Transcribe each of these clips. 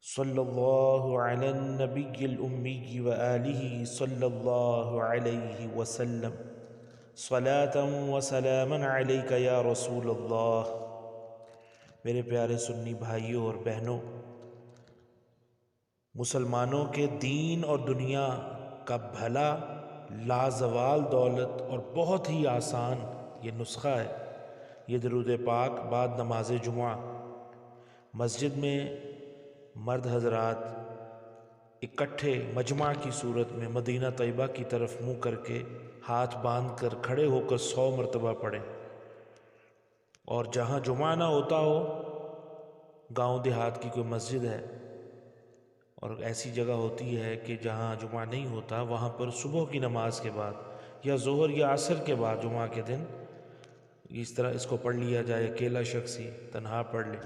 صلی اللہ علی النبی الامی وآلہ صلی اللہ علیہ وسلم صلاة و سلاما علیک یا رسول اللہ۔ میرے پیارے سنی بھائیوں اور بہنوں، مسلمانوں کے دین اور دنیا کا بھلا، لازوال دولت اور بہت ہی آسان یہ نسخہ ہے۔ یہ درود پاک بعد نماز جمعہ مسجد میں مرد حضرات اکٹھے مجمع کی صورت میں مدینہ طیبہ کی طرف منہ کر کے ہاتھ باندھ کر کھڑے ہو کر 100 مرتبہ پڑھیں، اور جہاں جمعہ نہ ہوتا ہو، گاؤں دیہات کی کوئی مسجد ہے اور ایسی جگہ ہوتی ہے کہ جہاں جمعہ نہیں ہوتا، وہاں پر صبح کی نماز کے بعد یا ظہر یا عصر کے بعد جمعہ کے دن اس طرح اس کو پڑھ لیا جائے۔ اکیلا شخص ہی تنہا پڑھ لے،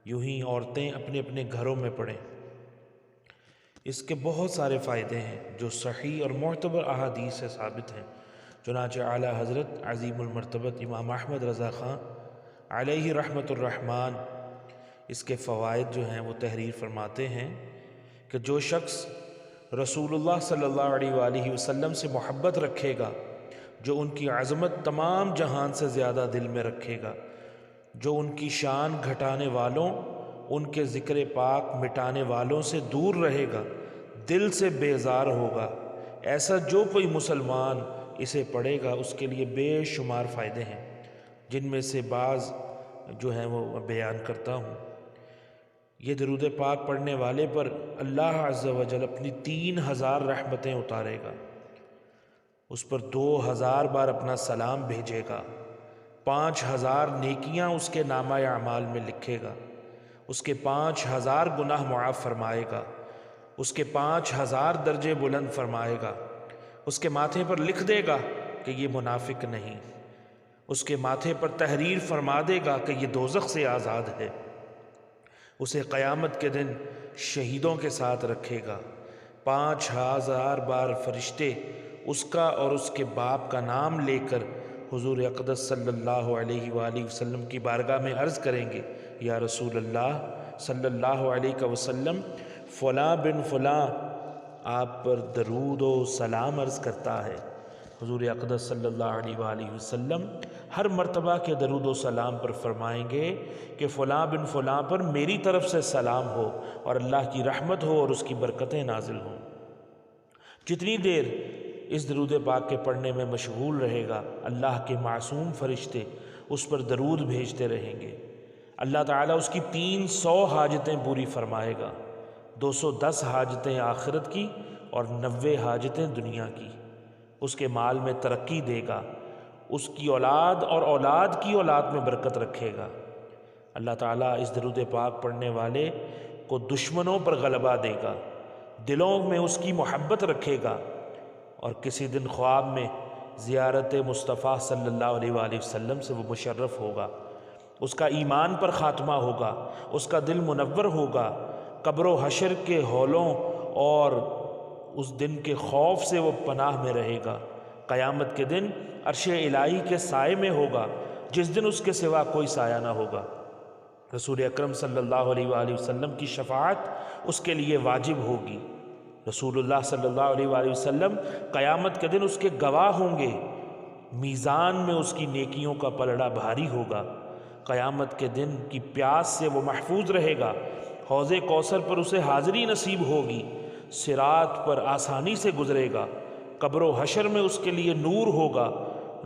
یوں ہی عورتیں اپنے اپنے گھروں میں پڑھیں۔ اس کے بہت سارے فائدے ہیں جو صحیح اور معتبر احادیث سے ثابت ہیں۔ چنانچہ اعلیٰ حضرت عظیم المرتبت امام احمد رضا خان علیہ رحمت الرحمن اس کے فوائد جو ہیں وہ تحریر فرماتے ہیں کہ جو شخص رسول اللہ صلی اللہ علیہ وآلہ وسلم سے محبت رکھے گا، جو ان کی عظمت تمام جہان سے زیادہ دل میں رکھے گا، جو ان کی شان گھٹانے والوں، ان کے ذکر پاک مٹانے والوں سے دور رہے گا، دل سے بیزار ہوگا، ایسا جو کوئی مسلمان اسے پڑھے گا اس کے لیے بے شمار فائدے ہیں، جن میں سے بعض جو ہیں وہ بیان کرتا ہوں۔ یہ درود پاک پڑھنے والے پر اللہ عز و جل اپنی 3000 رحمتیں اتارے گا، اس پر 2000 بار اپنا سلام بھیجے گا، 5000 نیکیاں اس کے نامہ اعمال میں لکھے گا، اس کے 5000 گناہ معاف فرمائے گا، اس کے 5000 درجے بلند فرمائے گا، اس کے ماتھے پر لکھ دے گا کہ یہ منافق نہیں، اس کے ماتھے پر تحریر فرما دے گا کہ یہ دوزخ سے آزاد ہے، اسے قیامت کے دن شہیدوں کے ساتھ رکھے گا، 5000 بار فرشتے اس کا اور اس کے باپ کا نام لے کر حضور اقدس صلی اللہ علیہ وآلہ وسلم کی بارگاہ میں عرض کریں گے، یا رسول اللہ صلی اللہ علیہ وسلم، فلاں بن فلاں آپ پر درود و سلام عرض کرتا ہے۔ حضور اقدس صلی اللہ علیہ وآلہ وسلم ہر مرتبہ کے درود و سلام پر فرمائیں گے کہ فلاں بن فلاں پر میری طرف سے سلام ہو اور اللہ کی رحمت ہو اور اس کی برکتیں نازل ہوں۔ جتنی دیر اس درود پاک کے پڑھنے میں مشغول رہے گا، اللہ کے معصوم فرشتے اس پر درود بھیجتے رہیں گے، اللہ تعالیٰ اس کی 300 حاجتیں پوری فرمائے گا، 210 حاجتیں آخرت کی اور 90 حاجتیں دنیا کی، اس کے مال میں ترقی دے گا، اس کی اولاد اور اولاد کی اولاد میں برکت رکھے گا۔ اللہ تعالیٰ اس درود پاک پڑھنے والے کو دشمنوں پر غلبہ دے گا، دلوں میں اس کی محبت رکھے گا، اور کسی دن خواب میں زیارت مصطفیٰ صلی اللہ علیہ وآلہ وسلم سے وہ مشرف ہوگا، اس کا ایمان پر خاتمہ ہوگا، اس کا دل منور ہوگا، قبر و حشر کے ہولوں اور اس دن کے خوف سے وہ پناہ میں رہے گا، قیامت کے دن عرش الہی کے سائے میں ہوگا، جس دن اس کے سوا کوئی سایہ نہ ہوگا۔ رسول اکرم صلی اللہ علیہ وآلہ وسلم کی شفاعت اس کے لیے واجب ہوگی، رسول اللہ صلی اللہ علیہ وآلہ وسلم قیامت کے دن اس کے گواہ ہوں گے، میزان میں اس کی نیکیوں کا پلڑا بھاری ہوگا، قیامت کے دن کی پیاس سے وہ محفوظ رہے گا، حوض کوثر پر اسے حاضری نصیب ہوگی، صراط پر آسانی سے گزرے گا، قبر و حشر میں اس کے لیے نور ہوگا،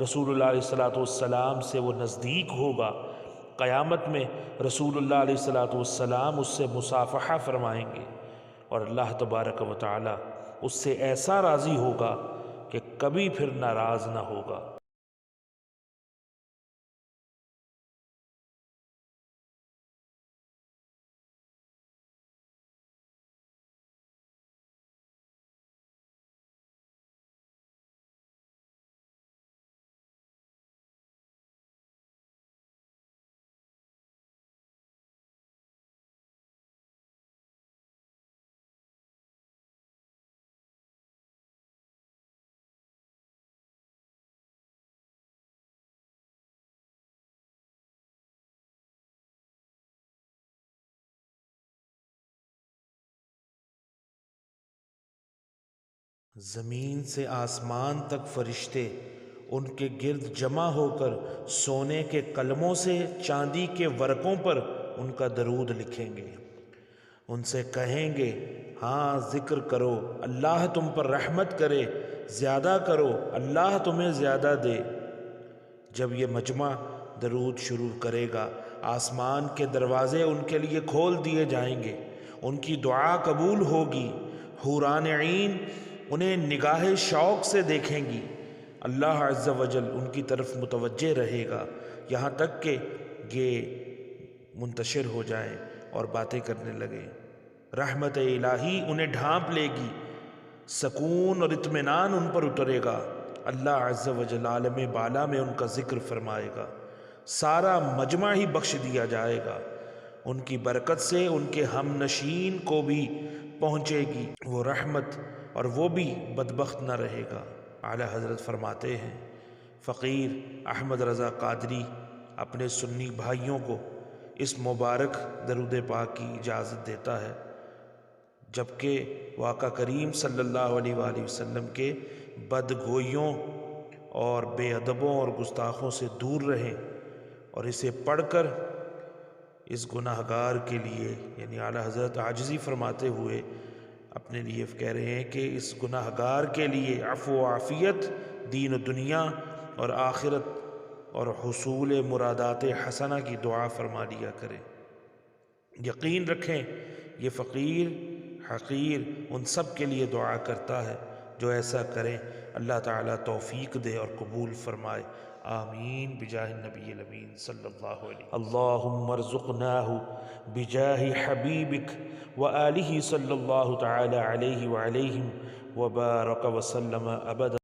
رسول اللہ علیہ السلام سے وہ نزدیک ہوگا، قیامت میں رسول اللہ علیہ السلام اس سے مصافحہ فرمائیں گے، اور اللہ تبارک و تعالی اس سے ایسا راضی ہوگا کہ کبھی پھر ناراض نہ ہوگا۔ زمین سے آسمان تک فرشتے ان کے گرد جمع ہو کر سونے کے قلموں سے چاندی کے ورقوں پر ان کا درود لکھیں گے۔ ان سے کہیں گے ہاں ذکر کرو، اللہ تم پر رحمت کرے، زیادہ کرو، اللہ تمہیں زیادہ دے۔ جب یہ مجمع درود شروع کرے گا، آسمان کے دروازے ان کے لیے کھول دیے جائیں گے، ان کی دعا قبول ہوگی، حوران عین انہیں نگاہ شوق سے دیکھیں گی، اللہ عز و جل ان کی طرف متوجہ رہے گا، یہاں تک کہ یہ منتشر ہو جائیں اور باتیں کرنے لگے۔ رحمت الہی انہیں ڈھانپ لے گی، سکون اور اطمینان ان پر اترے گا، اللہ عز و جل عالم بالا میں ان کا ذکر فرمائے گا، سارا مجمع ہی بخش دیا جائے گا، ان کی برکت سے ان کے ہم نشین کو بھی پہنچے گی وہ رحمت، اور وہ بھی بدبخت نہ رہے گا۔ اعلی حضرت فرماتے ہیں فقیر احمد رضا قادری اپنے سنی بھائیوں کو اس مبارک درود پاک کی اجازت دیتا ہے، جبکہ آقا کریم صلی اللہ علیہ وآلہ وسلم کے بدگوئیوں اور بے ادبوں اور گستاخوں سے دور رہیں، اور اسے پڑھ کر اس گناہ گار کے لیے، یعنی اعلیٰ حضرت عاجزی فرماتے ہوئے اپنے لیے کہہ رہے ہیں کہ اس گناہ گار کے لیے عفو و عافیت دین و دنیا اور آخرت اور حصول مرادات حسنہ کی دعا فرما لیا کریں۔ یقین رکھیں یہ فقیر حقیر ان سب کے لیے دعا کرتا ہے جو ایسا کریں، اللہ تعالیٰ توفیق دے اور قبول فرمائے، آمین بجاہ النبی الامین صلی اللہ علیہ اللہم ارزقناہ بجاہ حبیبک وآلہ صلی اللہ تعالی علیہ وعلیہم وبارک وسلم ابدا۔